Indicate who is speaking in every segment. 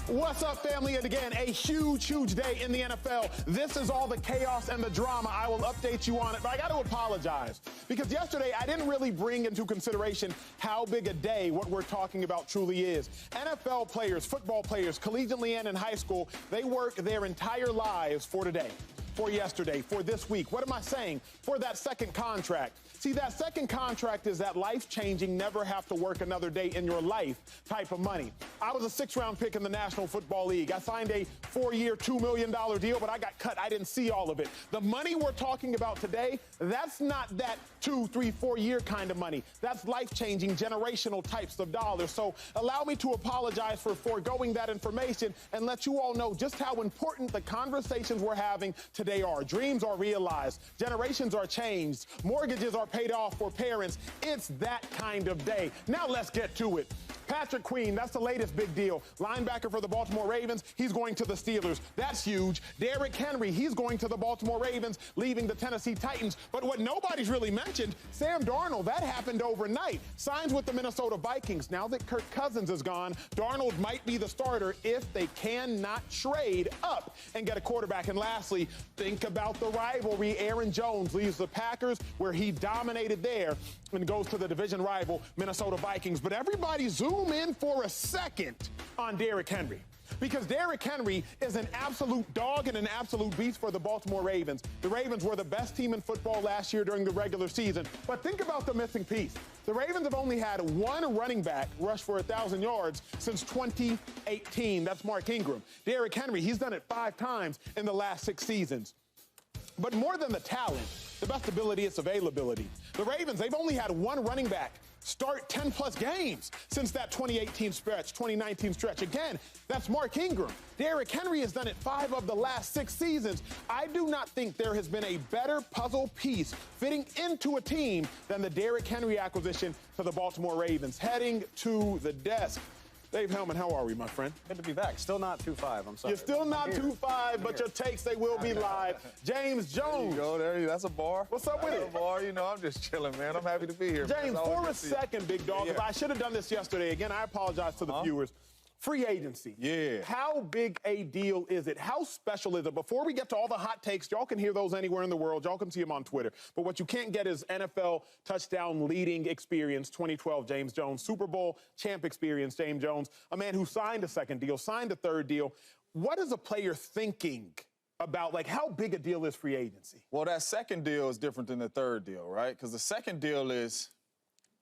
Speaker 1: What's up, family? And again, a huge day in the NFL. This is all the chaos and the drama. I will update you on it, but I got to apologize because yesterday I didn't really bring into consideration how big a day what we're talking about truly is. NFL players, football players, collegiately and in high school, they work their entire lives for today, for yesterday, for this week. What am I saying? For that second contract. See, that second contract is that life-changing, never have to work another day in your life type of money. I was a sixth-round pick in the National Football League. I signed a 4-year, $2 million deal, but I got cut. I didn't see all of it. The money we're talking about today, that's not that 2, 3, 4-year kind of money. That's life-changing, generational types of dollars. So allow me to apologize for foregoing that information and let you all know just how important the conversations we're having today are. Dreams are realized. Generations are changed. Mortgages are paid off for parents. It's that kind of day. Now let's get to it. Patrick Queen, that's the latest big deal. Linebacker for the Baltimore Ravens, he's going to the Steelers. That's huge. Derrick Henry, he's going to the Baltimore Ravens, leaving the Tennessee Titans. But what nobody's really mentioned, Sam Darnold, that happened overnight. Signs with the Minnesota Vikings. Now that Kirk Cousins is gone, Darnold might be the starter if they cannot trade up and get a quarterback. And lastly, think about the rivalry. Aaron Jones leaves the Packers, where he dominated there, and goes to the division rival Minnesota Vikings. But everybody zoom in for a second on Derrick Henry, because Derrick Henry is an absolute dog and an absolute beast for the Baltimore Ravens. The Ravens were the best team in football last year during the regular season. But think about the missing piece. The Ravens have only had one running back rush for 1,000 yards since 2018. That's Mark Ingram. Derrick Henry, he's done it 5 times in the last 6 seasons. But more than the talent, the best ability is availability. The Ravens, they've only had one running back start 10-plus games since that 2018 stretch, 2019 stretch. Again, that's Mark Ingram. Derrick Henry has done it 5 of the last 6 seasons. I do not think there has been a better puzzle piece fitting into a team than the Derrick Henry acquisition for the Baltimore Ravens. Heading to the desk, Dave Helman, how are we, my friend?
Speaker 2: Good to be back. Still not 2-5. I'm sorry.
Speaker 1: You're still not 2-5, but your takes, they will be live. James Jones.
Speaker 3: There you go. That's a bar.
Speaker 1: What's up with it?
Speaker 3: That's a bar. You know, I'm just chilling, man. I'm happy to be here.
Speaker 1: James, for a second, big dog, because I should have done this yesterday. Again, I apologize to the viewers. Free agency.
Speaker 3: Yeah.
Speaker 1: How big a deal is it? How special is it? Before we get to all the hot takes, y'all can hear those anywhere in the world. Y'all can see them on Twitter. But what you can't get is NFL touchdown leading experience, 2012, James Jones. Super Bowl champ experience, James Jones. A man who signed a second deal, signed a third deal. What is a player thinking about, like, how big a deal is free agency?
Speaker 3: Well, that second deal is different than the third deal, right? Because the second deal is,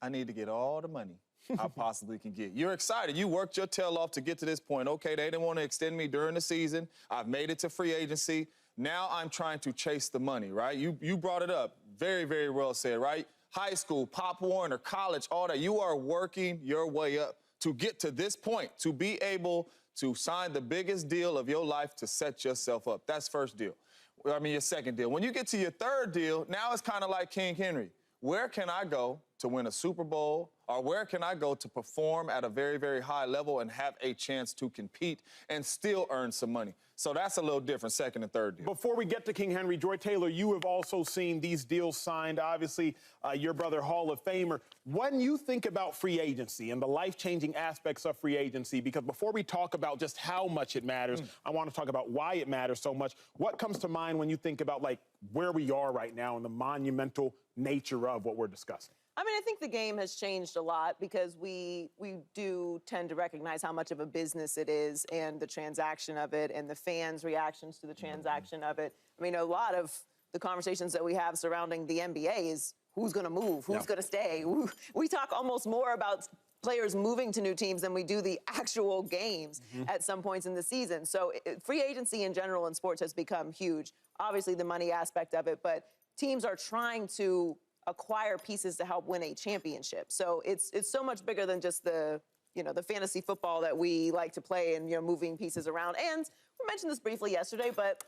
Speaker 3: I need to get all the money I possibly can get. You're excited. You worked your tail off to get to this point. Okay, they didn't want to extend me during the season. I've made it to free agency. Now I'm trying to chase the money, right? You brought it up. Very well said, right? High school, Pop Warner, college, all that. You are working your way up to get to this point, to be able to sign the biggest deal of your life to set yourself up. That's first deal. Your second deal. When you get to your third deal, now it's kind of like King Henry. Where can I go to win a Super Bowl, or where can I go to perform at a very high level and have a chance to compete and still earn some money? So that's a little different, second and third deal.
Speaker 1: Before we get to King Henry, Joy Taylor, you have also seen these deals signed. Obviously, your brother, Hall of Famer. When you think about free agency and the life-changing aspects of free agency, because before we talk about just how much it matters, I want to talk about why it matters so much. What comes to mind when you think about, like, where we are right now and the monumental nature of what we're discussing?
Speaker 4: I mean, I think the game has changed a lot because we do tend to recognize how much of a business it is and the transaction of it and the fans' reactions to the transaction of it. I mean, a lot of the conversations that we have surrounding the NBA is who's going to move, who's going to stay. We talk almost more about players moving to new teams than we do the actual games at some points in the season. So free agency in general in sports has become huge. Obviously, the money aspect of it, but teams are trying to acquire pieces to help win a championship. So it's so much bigger than just the fantasy football that we like to play and, moving pieces around. And we mentioned this briefly yesterday, but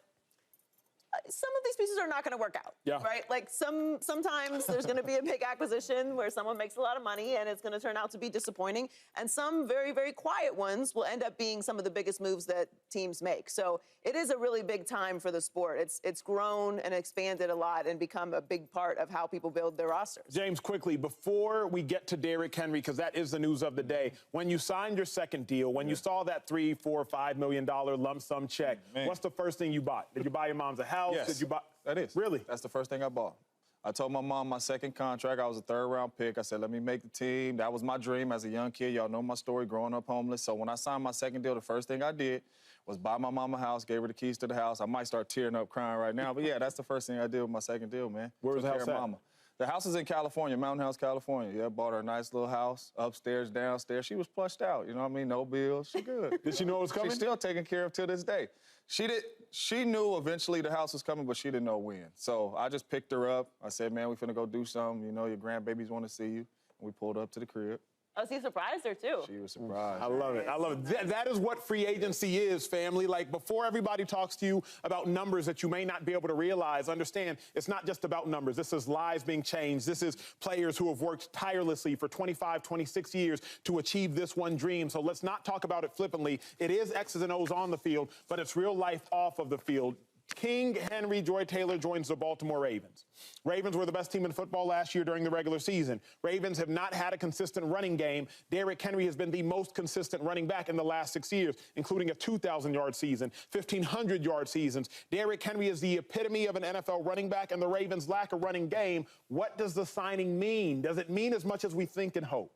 Speaker 4: some of these pieces are not going to work out, right? Like sometimes there's going to be a big acquisition where someone makes a lot of money and it's going to turn out to be disappointing. And some very, very quiet ones will end up being some of the biggest moves that teams make. So it is a really big time for the sport. It's grown and expanded a lot and become a big part of how people build their rosters.
Speaker 1: James, quickly, before we get to Derrick Henry, because that is the news of the day, when you signed your second deal, when you saw that $3, $4, $5 million lump sum check, what's the first thing you bought? Did you buy your mom's a house?
Speaker 3: Yes,
Speaker 1: Did you buy?
Speaker 3: That is.
Speaker 1: Really?
Speaker 3: That's the first thing I bought. I told my mom my second contract, I was a third-round pick. I said, let me make the team. That was my dream as a young kid. Y'all know my story, growing up homeless. So when I signed my second deal, the first thing I did was buy my mom a house, gave her the keys to the house. I might start tearing up, crying right now. But, yeah, that's the first thing I did with my second deal, man.
Speaker 1: Where was the house at?
Speaker 3: Mama. The house is in California, Mountain House, California. Yeah, bought her a nice little house, upstairs, downstairs. She was plushed out, you know what I mean? No bills, she good.
Speaker 1: Did she know it was coming?
Speaker 3: She's still taken care of to this day. She knew eventually the house was coming, but she didn't know when. So I just picked her up. I said, man, we finna go do something. You know, your grandbabies want to see you. And we pulled up to the crib.
Speaker 4: Oh, so you surprised her, too.
Speaker 3: She was surprised.
Speaker 1: I love it. I love it. That is what free agency is, family. Like, before everybody talks to you about numbers that you may not be able to realize, understand it's not just about numbers. This is lives being changed. This is players who have worked tirelessly for 25, 26 years to achieve this one dream. So let's not talk about it flippantly. It is X's and O's on the field, but it's real life off of the field. King Henry Joy Taylor joins the Baltimore Ravens. Ravens were the best team in football last year during the regular season. Ravens have not had a consistent running game. Derrick Henry has been the most consistent running back in the last 6 years, including a 2,000-yard season, 1,500-yard seasons. Derrick Henry is the epitome of an NFL running back, and the Ravens lack a running game. What does the signing mean? Does it mean as much as we think and hope?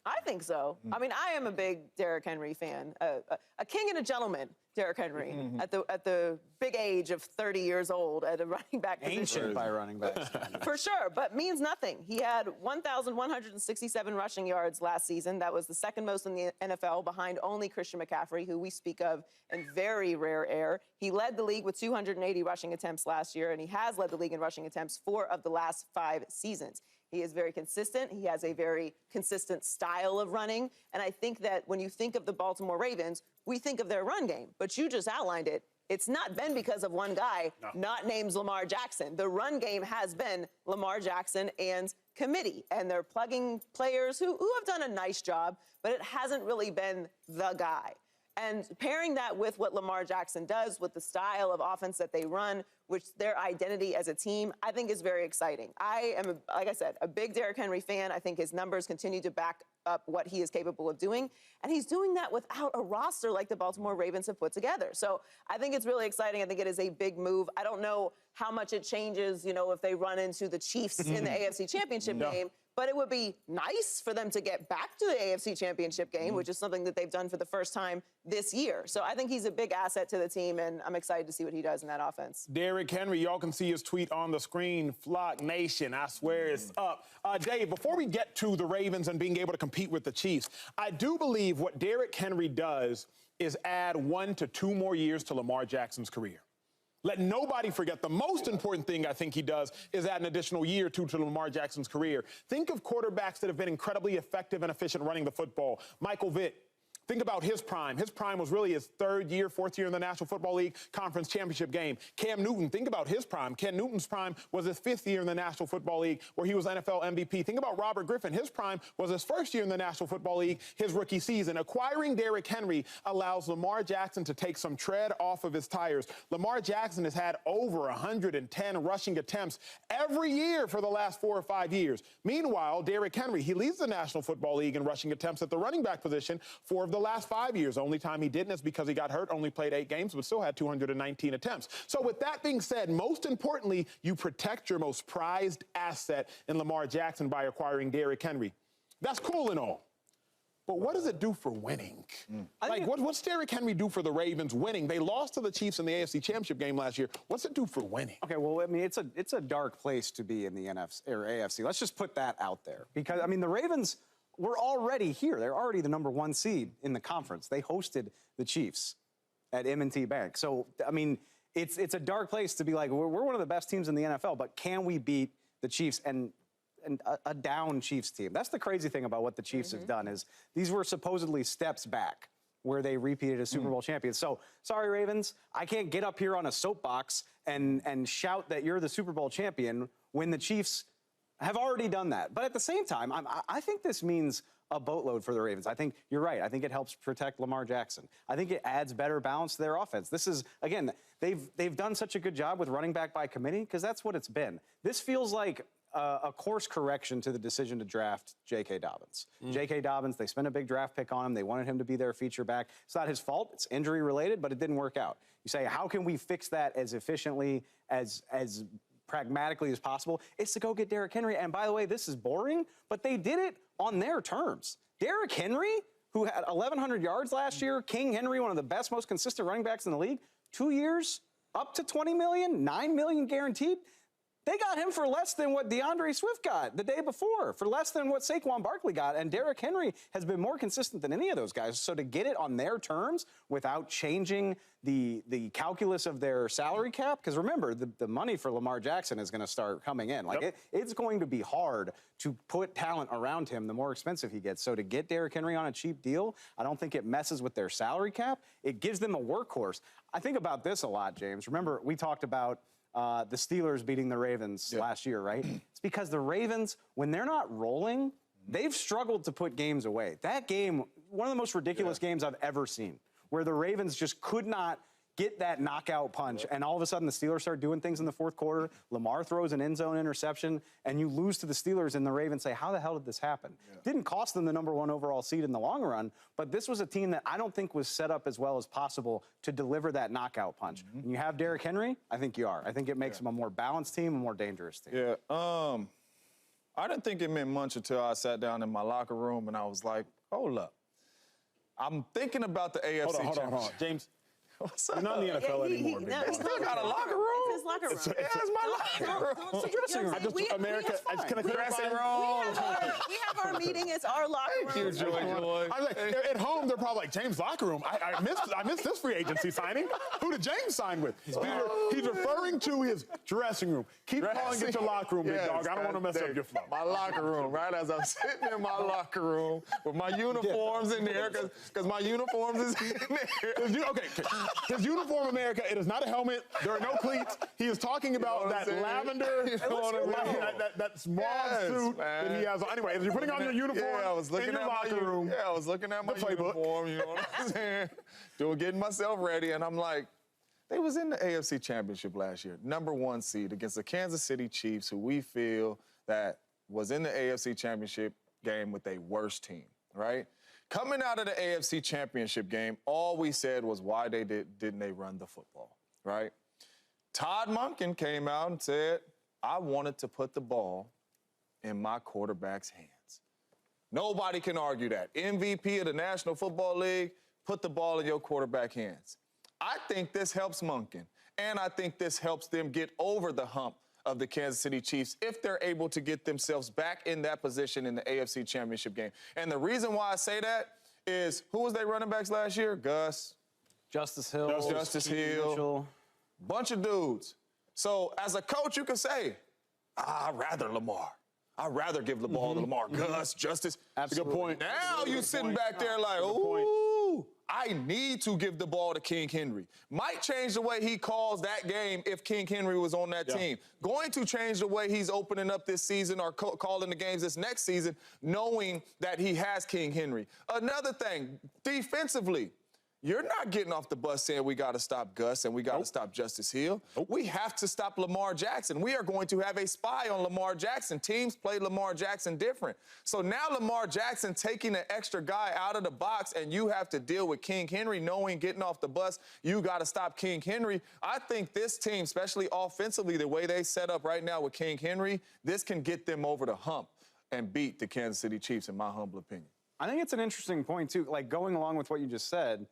Speaker 4: I think so. I mean, I am a big Derrick Henry fan. A king and a gentleman, Derrick Henry, at the big age of 30 years old at a running back position.
Speaker 2: Ancient by running backs.
Speaker 4: For sure, but means nothing. He had 1,167 rushing yards last season. That was the second most in the NFL, behind only Christian McCaffrey, who we speak of in very rare air. He led the league with 280 rushing attempts last year, and he has led the league in rushing attempts 4 of the last 5 seasons. He is very consistent. He has a very consistent style of running. And I think that when you think of the Baltimore Ravens, we think of their run game. But you just outlined it. It's not been because of one guy, not named Lamar Jackson. The run game has been Lamar Jackson and committee. And they're plugging players who have done a nice job, but it hasn't really been the guy. And pairing that with what Lamar Jackson does, with the style of offense that they run, which their identity as a team, I think is very exciting. I am, like I said, a big Derrick Henry fan. I think his numbers continue to back up what he is capable of doing. And he's doing that without a roster like the Baltimore Ravens have put together. So I think it's really exciting. I think it is a big move. I don't know how much it changes, you know, if they run into the Chiefs in the AFC Championship game. But it would be nice for them to get back to the AFC Championship game, which is something that they've done for the first time this year. So I think he's a big asset to the team, and I'm excited to see what he does in that offense.
Speaker 1: Derrick Henry, y'all can see his tweet on the screen. Flock Nation, I swear it's up. Dave, before we get to the Ravens and being able to compete with the Chiefs, I do believe what Derrick Henry does is add 1 to 2 more years to Lamar Jackson's career. Let nobody forget the most important thing I think he does is add an additional year or 2 to Lamar Jackson's career. Think of quarterbacks that have been incredibly effective and efficient running the football. Michael Vick. Think about his prime. His prime was really his 3rd year, 4th year in the National Football League Conference Championship game. Cam Newton, think about his prime. Cam Newton's prime was his 5th year in the National Football League where he was NFL MVP. Think about Robert Griffin. His prime was his 1st year in the National Football League, his rookie season. Acquiring Derrick Henry allows Lamar Jackson to take some tread off of his tires. Lamar Jackson has had over 110 rushing attempts every year for the last 4 or 5 years. Meanwhile, Derrick Henry, he leads the National Football League in rushing attempts at the running back position 4 of the last 5 years. Only time he didn't is because he got hurt, only played 8 games, but still had 219 attempts. So with that being said, most importantly, you protect your most prized asset in Lamar Jackson by acquiring Derrick Henry. That's cool and all. But what does it do for winning? Like, what's Derrick Henry do for the Ravens winning? They lost to the Chiefs in the AFC Championship game last year. What's it do for winning?
Speaker 2: Okay, well, I mean, it's a dark place to be in the NFC or AFC. Let's just put that out there. Because, I mean, the Ravens were already here. They're already the #1 seed in the conference. They hosted the Chiefs at M&T Bank. So, I mean, it's a dark place to be like, we're one of the best teams in the NFL, but can we beat the Chiefs and a down Chiefs team? That's the crazy thing about what the Chiefs have done is these were supposedly steps back where they repeated as Super Bowl champions. So, sorry, Ravens, I can't get up here on a soapbox and shout that you're the Super Bowl champion when the Chiefs have already done that. But at the same time, I think this means a boatload for the Ravens. I think you're right. I think it helps protect Lamar Jackson. I think it adds better balance to their offense. This is, again, they've done such a good job with running back by committee because that's what it's been. This feels like a course correction to the decision to draft J.K. Dobbins. J.K. Dobbins, they spent a big draft pick on him. They wanted him to be their feature back. It's not his fault. It's injury related, but it didn't work out. You say, how can we fix that as efficiently, as pragmatically as possible? It's to go get Derrick Henry. And by the way, this is boring, but they did it on their terms. Derrick Henry, who had 1,100 yards last year, King Henry, one of the best, most consistent running backs in the league, 2 years, up to $20 million, $9 million guaranteed. They got him for less than what DeAndre Swift got the day before, for less than what Saquon Barkley got. And Derrick Henry has been more consistent than any of those guys. So to get it on their terms without changing the calculus of their salary cap, because remember, the money for Lamar Jackson is going to start coming in. Like it's going to be hard to put talent around him the more expensive he gets. So to get Derrick Henry on a cheap deal, I don't think it messes with their salary cap. It gives them a workhorse. I think about this a lot, James. Remember, we talked about the Steelers beating the Ravens last year, right? It's because the Ravens, when they're not rolling, they've struggled to put games away. That game, one of the most ridiculous games I've ever seen, where the Ravens just could not get that knockout punch, and all of a sudden the Steelers start doing things in the fourth quarter. Lamar throws an end zone interception, and you lose to the Steelers, and the Ravens say, how the hell did this happen? Didn't cost them the #1 overall seed in the long run, but this was a team that I don't think was set up as well as possible to deliver that knockout punch. When you have Derrick Henry, I think you are. I think it makes them a more balanced team, a more dangerous team.
Speaker 3: Yeah, I didn't think it meant much until I sat down in my locker room and I was like, hold up. I'm thinking about the AFC
Speaker 1: Hold on. James,
Speaker 3: what's
Speaker 1: you're not in the NFL anymore.
Speaker 4: No,
Speaker 3: They still got a locker room?
Speaker 4: It's his locker room.
Speaker 3: It's my locker room.
Speaker 2: It's a dressing room.
Speaker 1: America, can I
Speaker 3: Dressing
Speaker 1: clarify?
Speaker 3: room.
Speaker 4: We have our meeting. It's our locker room.
Speaker 3: Joy.
Speaker 1: I'm like, at home, they're probably like, James' locker room. I missed this free agency signing. Who did James sign with? He's referring to his dressing room. Keep calling it your locker room, big dog. I don't want to mess up your flow.
Speaker 3: My locker room, right? As I'm sitting in my locker room with my uniforms in there, because my uniforms is in there.
Speaker 1: His uniform, America, it is not a helmet. There are no cleats. He is talking about that lavender, that small suit that he has on. Anyway, as you're putting on your uniform
Speaker 3: I was looking
Speaker 1: in your
Speaker 3: at
Speaker 1: locker room.
Speaker 3: Yeah, I was looking at my uniform, you know what I'm saying? Getting myself ready, and I'm like, they was in the AFC Championship last year, #1 seed against the Kansas City Chiefs, who we feel that was in the AFC Championship game with a worse team, right? Coming out of the AFC Championship game, all we said was why didn't they run the football, right? Todd Monken came out and said, I wanted to put the ball in my quarterback's hands. Nobody can argue that. MVP of the National Football League, put the ball in your quarterback's hands. I think this helps Monken, and I think this helps them get over the hump of the Kansas City Chiefs if they're able to get themselves back in that position in the AFC Championship game. And the reason why I say that is, who was their running backs last year? Gus.
Speaker 2: Justice Hill.
Speaker 3: Justice Hill. Bunch of dudes. So as a coach, you can say, I'd rather Lamar. I'd rather give the ball to Lamar. Gus, Justice.
Speaker 1: That's a good point.
Speaker 3: Now you sitting back there like, ooh, I need to give the ball to King Henry. Might change the way he calls that game if King Henry was on that team. Going to change the way he's opening up this season or calling the games this next season, knowing that he has King Henry. Another thing, defensively, you're not getting off the bus saying we got to stop Gus and we got to stop Justice Hill. We have to stop Lamar Jackson. We are going to have a spy on Lamar Jackson. Teams play Lamar Jackson different. So now Lamar Jackson taking an extra guy out of the box and you have to deal with King Henry knowing getting off the bus, you got to stop King Henry. I think this team, especially offensively, the way they set up right now with King Henry, this can get them over the hump and beat the Kansas City Chiefs, in my humble opinion.
Speaker 2: I think it's an interesting point, too. Like, going along with what you just said,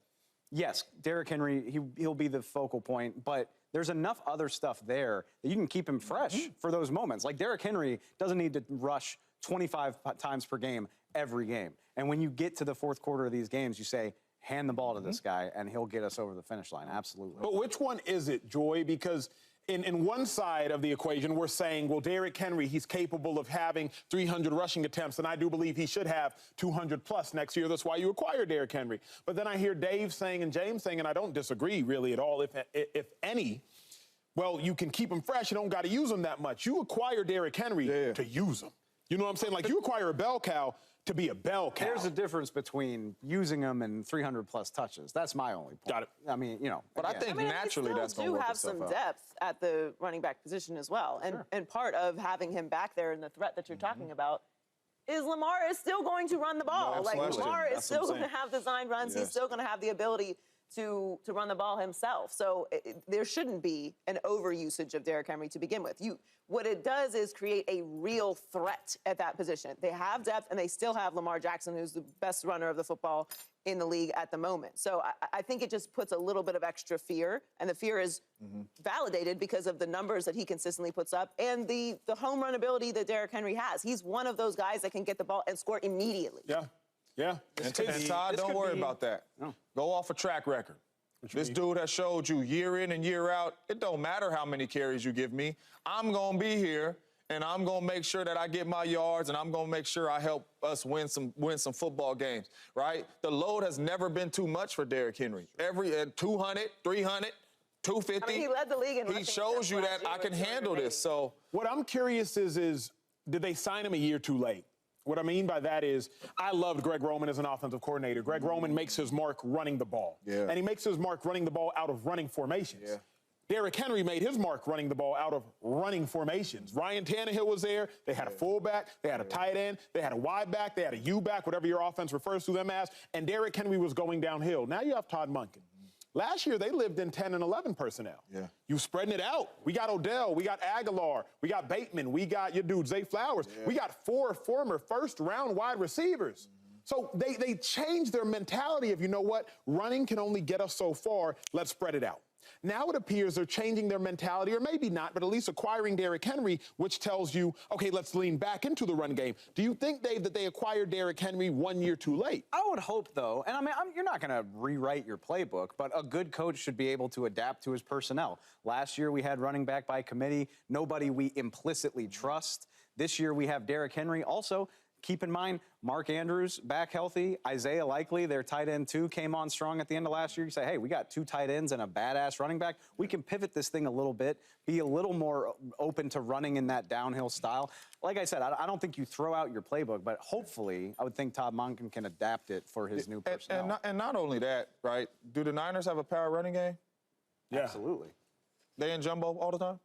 Speaker 2: yes, Derrick Henry, he'll be the focal point, but there's enough other stuff there that you can keep him fresh for those moments. Like, Derrick Henry doesn't need to rush 25 times per game every game. And when you get to the fourth quarter of these games, you say, hand the ball to this guy, and he'll get us over the finish line. Absolutely.
Speaker 1: But which one is it, Joy? Because in one side of the equation, we're saying, well, Derrick Henry, he's capable of having 300 rushing attempts, and I do believe he should have 200 plus next year. That's why you acquire Derrick Henry. But then I hear Dave saying and James saying, and I don't disagree really at all, if any, well, you can keep him fresh. You don't got to use him that much. You acquire Derrick Henry to use him. You know what I'm saying? Like, you acquire a bell cow to be a bell cow.
Speaker 2: There's a difference between using them and 300-plus touches. That's my only point.
Speaker 1: Got it.
Speaker 2: I mean, you know.
Speaker 3: But I think naturally that's going to work itself out.
Speaker 4: Do have some depth at the running back position as well. And part of having him back there and the threat that you're talking about is Lamar is still going to run the ball.
Speaker 3: No,
Speaker 4: Lamar is still going to have designed runs.
Speaker 3: Yes.
Speaker 4: He's still going to have the ability to run the ball himself. So there shouldn't be an overusage of Derrick Henry to begin with. What it does is create a real threat at that position. They have depth, and they still have Lamar Jackson, who's the best runner of the football in the league at the moment. So I think it just puts a little bit of extra fear, and the fear is validated because of the numbers that he consistently puts up and the home run ability that Derrick Henry has. He's one of those guys that can get the ball and score immediately.
Speaker 1: Yeah.
Speaker 3: And Todd, don't worry about that. No. Go off a track record. This dude has showed you year in and year out, it don't matter how many carries you give me. I'm going to be here, and I'm going to make sure that I get my yards, and I'm going to make sure I help us win some football games, right? The load has never been too much for Derrick Henry. Every 200, 300, 250.
Speaker 4: I mean, he led the league in rushing.
Speaker 3: He shows you that I can handle this. So
Speaker 1: what I'm curious is did they sign him a year too late? What I mean by that is I loved Greg Roman as an offensive coordinator. Greg Roman makes his mark running the ball. And he makes his mark running the ball out of running formations. Derrick Henry made his mark running the ball out of running formations. Ryan Tannehill was there. They had a fullback. They had a tight end. They had a wide back. They had a U-back, whatever your offense refers to them as. And Derrick Henry was going downhill. Now you have Todd Monken. Last year, they lived in 10 and 11 personnel. You spreading it out. We got Odell. We got Aguilar. We got Bateman. We got your dude, Zay Flowers. We got 4 former first-round wide receivers. So they changed their mentality of, you know what, running can only get us so far. Let's spread it out. Now it appears they're changing their mentality, or maybe not, but at least acquiring Derrick Henry, which tells you, okay, let's lean back into the run game. Do you think, Dave, that they acquired Derrick Henry 1 year too late?
Speaker 2: I would hope, though, and I mean, you're not going to rewrite your playbook, but a good coach should be able to adapt to his personnel. Last year we had running back by committee, nobody we implicitly trust. This year we have Derrick Henry. Also, keep in mind, Mark Andrews back healthy. Isaiah Likely, their tight end, too, came on strong at the end of last year. You say, hey, we got 2 tight ends and a badass running back. We can pivot this thing a little bit, be a little more open to running in that downhill style. Like I said, I don't think you throw out your playbook, but hopefully I would think Todd Monken can adapt it for his new personnel.
Speaker 3: And not only that, right, do the Niners have a power running game?
Speaker 2: Absolutely.
Speaker 3: They in jumbo all the time?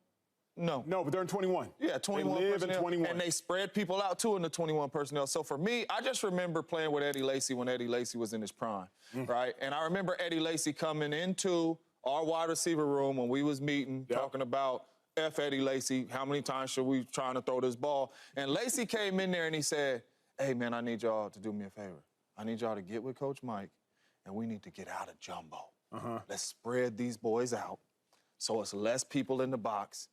Speaker 3: No,
Speaker 1: but they're in 21.
Speaker 3: Yeah, 21
Speaker 1: they live
Speaker 3: personnel,
Speaker 1: in 21.
Speaker 3: and they spread people out, too, in the 21 personnel. So for me, I just remember playing with Eddie Lacy when Eddie Lacy was in his prime, right? And I remember Eddie Lacy coming into our wide receiver room when we was meeting, talking about F. Eddie Lacy, how many times should we trying to throw this ball? And Lacy came in there and he said, hey, man, I need y'all to do me a favor. I need y'all to get with Coach Mike, and we need to get out of jumbo. Let's spread these boys out so it's less people in the box.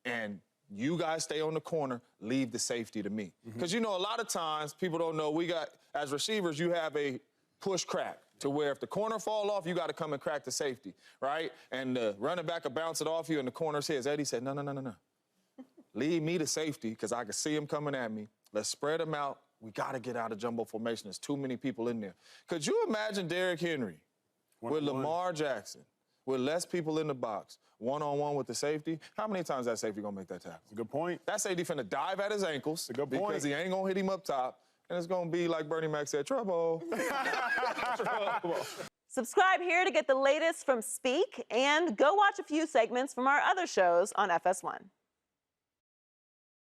Speaker 3: And you guys stay on the corner, leave the safety to me. Because, you know, a lot of times people don't know as receivers, you have a push crack to where if the corner fall off, you got to come and crack the safety, right? And the running back will bounce it off you and the corner's his. Eddie said, no. Leave me to safety because I can see him coming at me. Let's spread them out. We got to get out of jumbo formation. There's too many people in there. Could you imagine Derrick Henry with Lamar Jackson, with less people in the box, one-on-one with the safety? How many times that safety going to make that tackle?
Speaker 1: That's a good point.
Speaker 3: That safety finna dive at his ankles.
Speaker 1: That's a good point.
Speaker 3: Because he ain't going to hit him up top. And it's going to be like Bernie Mac said, trouble. Trouble.
Speaker 4: Subscribe here to get the latest from Speak, and go watch a few segments from our other shows on FS1.